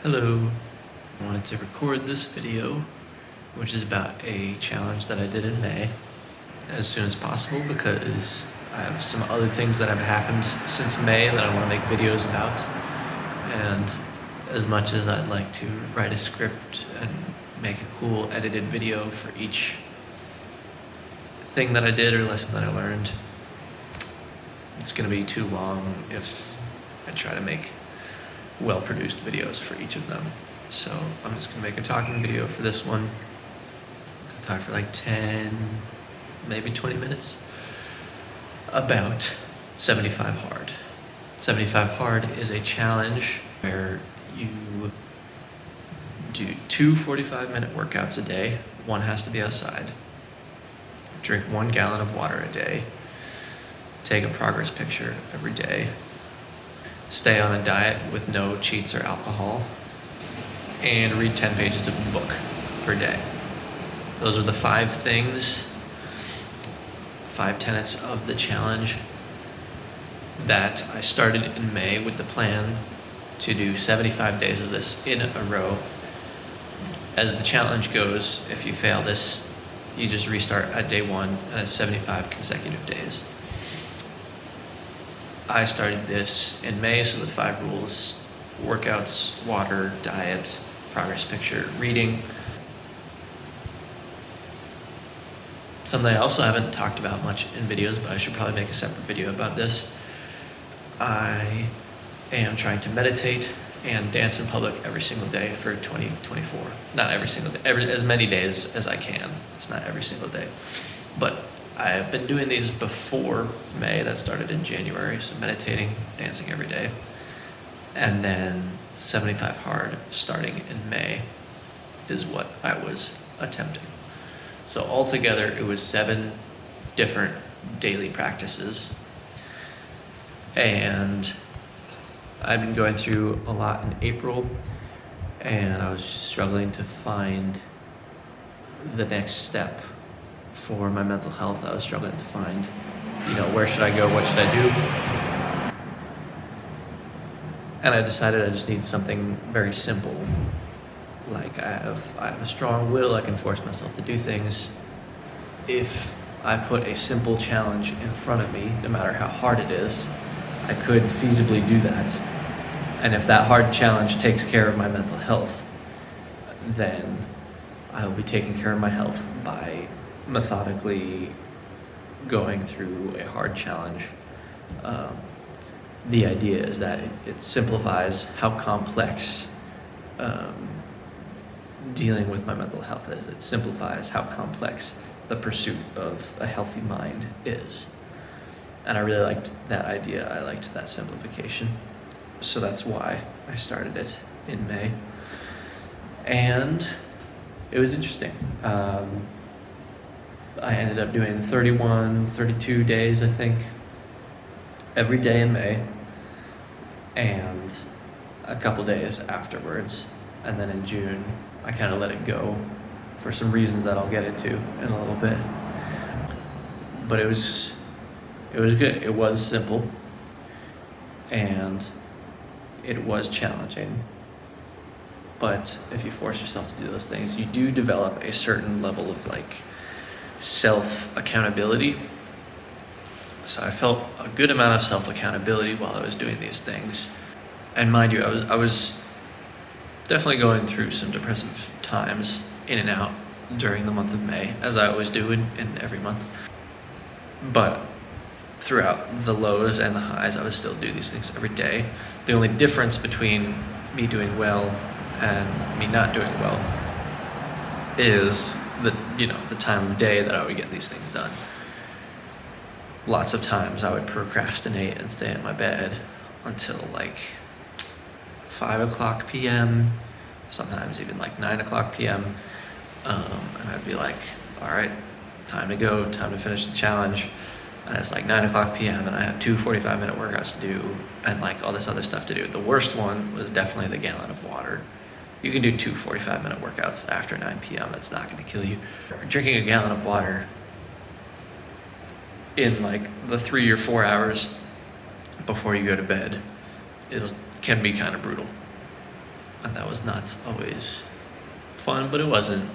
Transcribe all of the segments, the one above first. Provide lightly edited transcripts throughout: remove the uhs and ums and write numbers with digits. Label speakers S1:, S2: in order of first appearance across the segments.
S1: Hello. I wanted to record this video, which is about a challenge that I did in May, as soon as possible because I have some other things that have happened since May that I want to make videos about. And as much as I'd like to write a script and make a cool edited video for each thing that I did or lesson that I learned, it's going to be too long if I try to make well-produced videos for each of them. So I'm just gonna make a talking video for this one. I'll talk for like 10, maybe 20 minutes about 75 hard. 75 hard is a challenge where you do 2 45-minute workouts a day. One has to be outside. Drink 1 gallon of water a day. Take a progress picture every day. Stay on a diet with no cheats or alcohol, and read 10 pages of a book per day. Those are the 5 things, 5 tenets of the challenge that I started in May with the plan to do 75 days of this in a row. As the challenge goes, if you fail this, you just restart at day 1 and it's 75 consecutive days. I started this in May, so the 5 rules: workouts, water, diet, progress picture, reading. Something I also haven't talked about much in videos, but I should probably make a separate video about this. I am trying to meditate and dance in public every single day for 2024. Not every single day, as many days as I can. It's not every single day. But I've been doing these before May. That started in January, so meditating, dancing every day. And then 75 hard starting in May is what I was attempting. So altogether it was 7 different daily practices. And I've been going through a lot in April, and I was struggling to find the next step for my mental health. I was struggling to find, where should I go? What should I do? And I decided I just need something very simple. Like I have a strong will, I can force myself to do things. If I put a simple challenge in front of me, no matter how hard it is, I could feasibly do that. And if that hard challenge takes care of my mental health, then I will be taking care of my health by methodically going through a hard challenge. The idea is that it simplifies how complex dealing with my mental health is. It simplifies how complex the pursuit of a healthy mind is. And I really liked that idea. I liked that simplification. So that's why I started it in May. And it was interesting. I ended up doing 31, 32 days, I think, every day in May, and a couple days afterwards. And then in June, I kind of let it go for some reasons that I'll get into in a little bit. But it was good. It was simple, and it was challenging. But if you force yourself to do those things, you do develop a certain level of self-accountability. So I felt a good amount of self-accountability while I was doing these things. And mind you, I was definitely going through some depressive times in and out during the month of May, as I always do in every month. But throughout the lows and the highs, I would still do these things every day. The only difference between me doing well and me not doing well is the time of day that I would get these things done. Lots of times I would procrastinate and stay in my bed until 5 o'clock p.m., sometimes even 9 o'clock p.m. And I'd be like, all right, time to go, time to finish the challenge. And it's 9 o'clock p.m. and I have 2 45-minute workouts to do and all this other stuff to do. The worst one was definitely the gallon of water. You can do 2 45-minute workouts after 9 p.m. It's not going to kill you. Drinking a gallon of water in the 3 or 4 hours before you go to bed can be kind of brutal. And that was not always fun, but it wasn't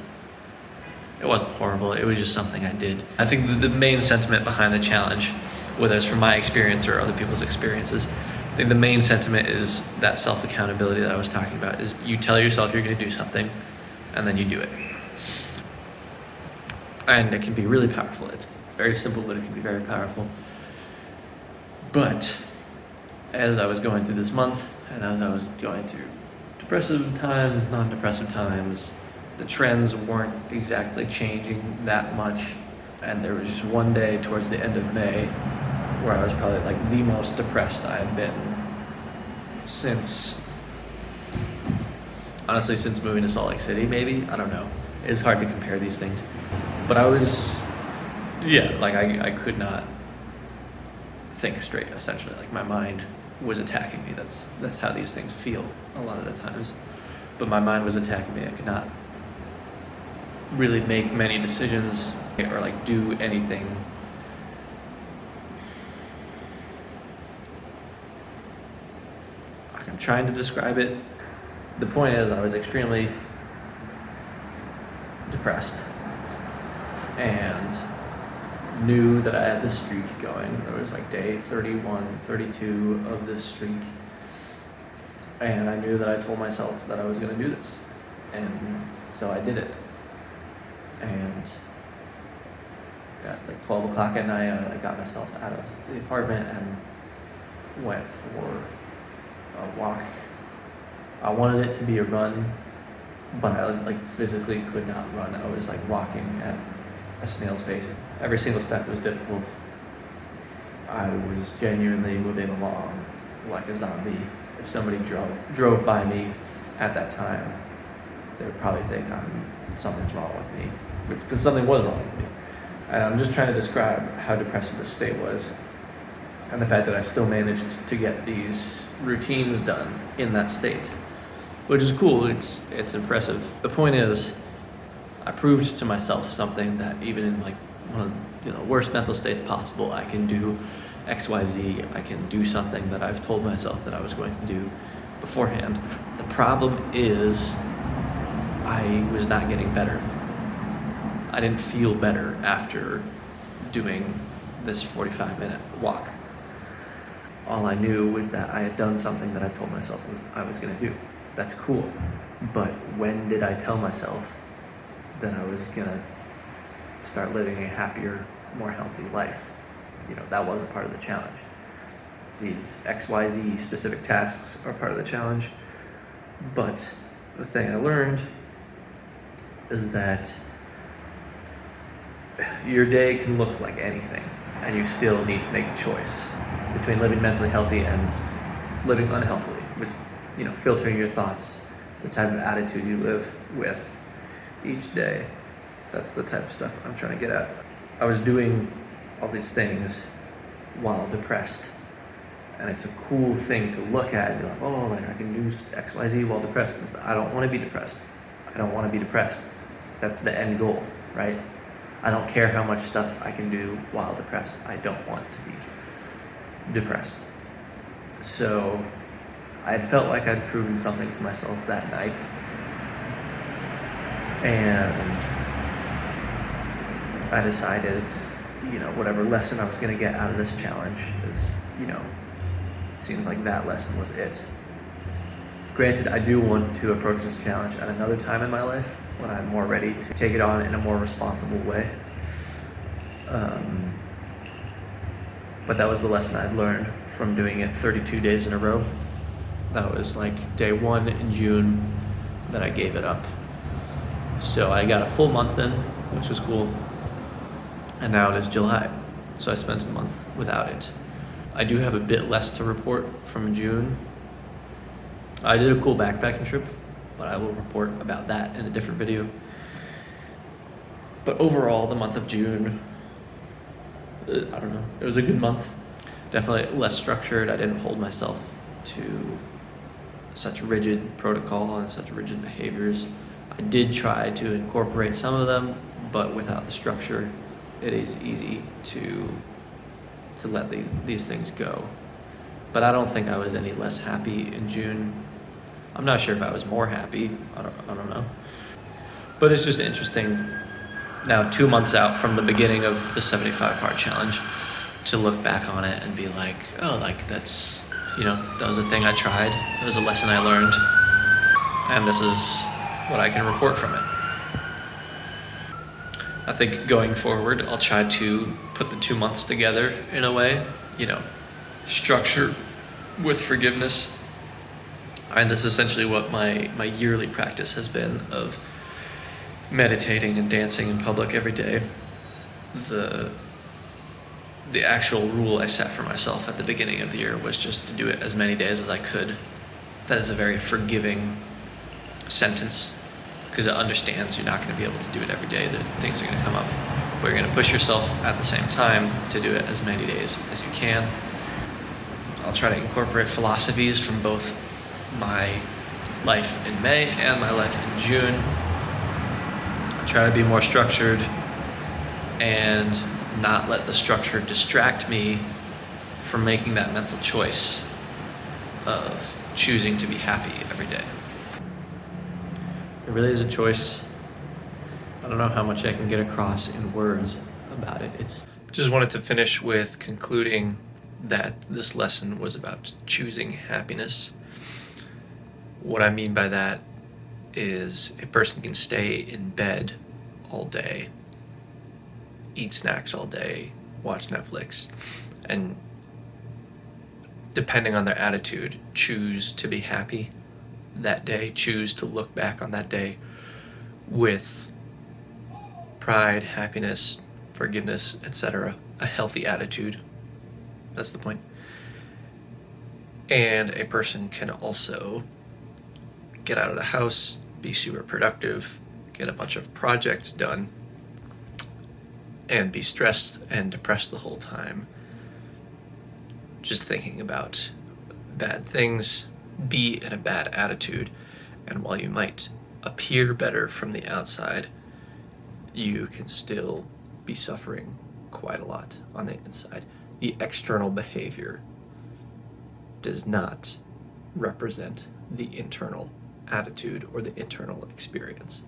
S1: horrible. It was just something I did. I think the main sentiment behind the challenge, whether it's from my experience or other people's experiences, I think the main sentiment is that self-accountability that I was talking about, is you tell yourself you're going to do something and then you do it. And it can be really powerful. It's very simple, but it can be very powerful. But as I was going through this month, and as I was going through depressive times, non-depressive times, the trends weren't exactly changing that much. And there was just one day towards the end of May where I was probably like the most depressed I had been honestly, since moving to Salt Lake City, maybe. I don't know. It's hard to compare these things. But I was, like I could not think straight, essentially. Like my mind was attacking me. That's how these things feel a lot of the times. But my mind was attacking me. I could not really make many decisions or like do anything. Like, I'm trying to describe it. The point is, I was extremely depressed and knew that I had this streak going. It was like day 31, 32 of this streak. And I knew that I told myself that I was going to do this. And so I did it. And at like 12 o'clock at night, I got myself out of the apartment and went for a walk. I wanted it to be a run, but I like physically could not run. I was like walking at a snail's pace. Every single step was difficult. I was genuinely moving along like a zombie. If somebody drove by me at that time, they would probably think something's wrong with me, because something was wrong with me. And I'm just trying to describe how depressive this state was, and the fact that I still managed to get these routines done in that state, which is cool. It's impressive. The point is, I proved to myself something, that even in like one of the worst mental states possible, I can do XYZ. I can do something that I've told myself that I was going to do beforehand. The problem is, I was not getting better. I didn't feel better after doing this 45-minute walk. All I knew was that I had done something that I told myself I was going to do. That's cool. But when did I tell myself that I was going to start living a happier, more healthy life? That wasn't part of the challenge. These XYZ specific tasks are part of the challenge. But the thing I learned is that your day can look like anything, and you still need to make a choice between living mentally healthy and living unhealthily, with filtering your thoughts, the type of attitude you live with each day. That's the type of stuff I'm trying to get at. I was doing all these things while depressed, and it's a cool thing to look at and be like, oh, like I can do XYZ while depressed. And I don't want to be depressed. I don't want to be depressed. That's the end goal, right? I don't care how much stuff I can do while depressed. I don't want to be depressed. So I had felt like I'd proven something to myself that night. And I decided, whatever lesson I was going to get out of this challenge is, it seems like that lesson was it. Granted, I do want to approach this challenge at another time in my life when I'm more ready to take it on in a more responsible way. But that was the lesson I'd learned from doing it 32 days in a row. That was like day 1 in June that I gave it up. So I got a full month in, which was cool. And now it is July, so I spent a month without it. I do have a bit less to report from June. I did a cool backpacking trip, but I will report about that in a different video. But overall, the month of June, I don't know, it was a good month. Definitely less structured. I didn't hold myself to such rigid protocol and such rigid behaviors. I did try to incorporate some of them, but without the structure, it is easy to let these things go. But I don't think I was any less happy in June. I'm not sure if I was more happy. I don't know. But it's just interesting now, 2 months out from the beginning of the 75 part challenge, to look back on it and be like, oh, like that's, that was a thing I tried. It was a lesson I learned. And this is what I can report from it. I think going forward, I'll try to put the 2 months together in a way, structure with forgiveness. And this is essentially what my yearly practice has been of meditating and dancing in public every day. The actual rule I set for myself at the beginning of the year was just to do it as many days as I could. That is a very forgiving sentence, because it understands you're not going to be able to do it every day, that things are going to come up. But you're going to push yourself at the same time to do it as many days as you can. I'll try to incorporate philosophies from both my life in May and my life in June. I'll try to be more structured and not let the structure distract me from making that mental choice of choosing to be happy every day. It really is a choice. I don't know how much I can get across in words about it. Just wanted to finish with concluding that this lesson was about choosing happiness. What I mean by that is a person can stay in bed all day, eat snacks all day, watch Netflix, and depending on their attitude, choose to be happy that day, choose to look back on that day with pride, happiness, forgiveness, etc. A healthy attitude. That's the point. And a person can also get out of the house, be super productive, get a bunch of projects done, and be stressed and depressed the whole time, just thinking about bad things, be in a bad attitude. And while you might appear better from the outside, you can still be suffering quite a lot on the inside. The external behavior does not represent the internal attitude or the internal experience.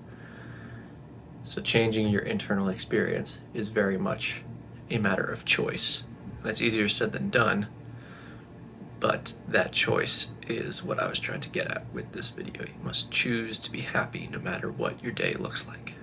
S1: So changing your internal experience is very much a matter of choice. And it's easier said than done, but that choice is what I was trying to get at with this video. You must choose to be happy no matter what your day looks like.